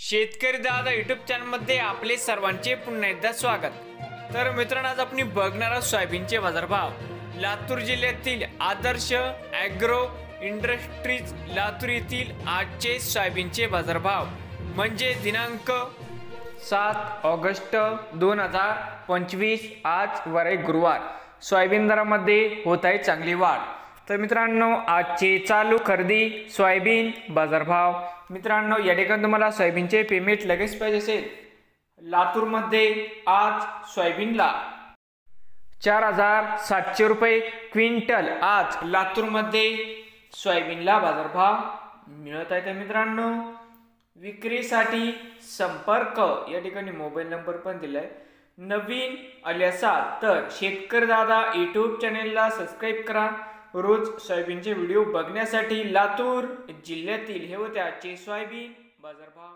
शेतकरी दादा यूट्यूब चॅनलमध्ये आपले सर्वांचे पुन्हा एकदा स्वागत। तर मित्रांनो, आज आपण बघणार आहोत सोयाबीनचे बाजारभाव। लातूर जिल्ह्यातील आदर्श ॲग्रो इंडस्ट्रीज लातूर येथील आजचे सोयाबीनचे बाजारभाव म्हणजे दिनांक 7 ऑगस्ट 2025 आज वार गुरुवार। सोयाबीन दरामध्ये होत आहे चांगली वाढ। तर मित्रांनो, आजचे चालू खरेदी सोयाबीन बाजारभाव। मित्रांनो, या ठिकाणी तुम्हाला सोयाबीनचे पेमेंट लगेच पाहिजे असेल, लातूरमध्ये आज सोयाबीनला 4700 रुपये क्विंटल आज लातूरमध्ये सोयाबीनला बाजारभाव मिळत आहे। तर मित्रांनो, विक्रीसाठी संपर्क या ठिकाणी मोबाईल नंबर पण दिलाय। नवीन आले असाल तर शेतकरी दादा यूट्यूब चॅनेलला सबस्क्राइब करा। रोज सोयाबीनचे व्हिडिओ बघण्यासाठी लातूर जिल्ह्यातील हे होते आजचे सोयाबीन बाजारभाव।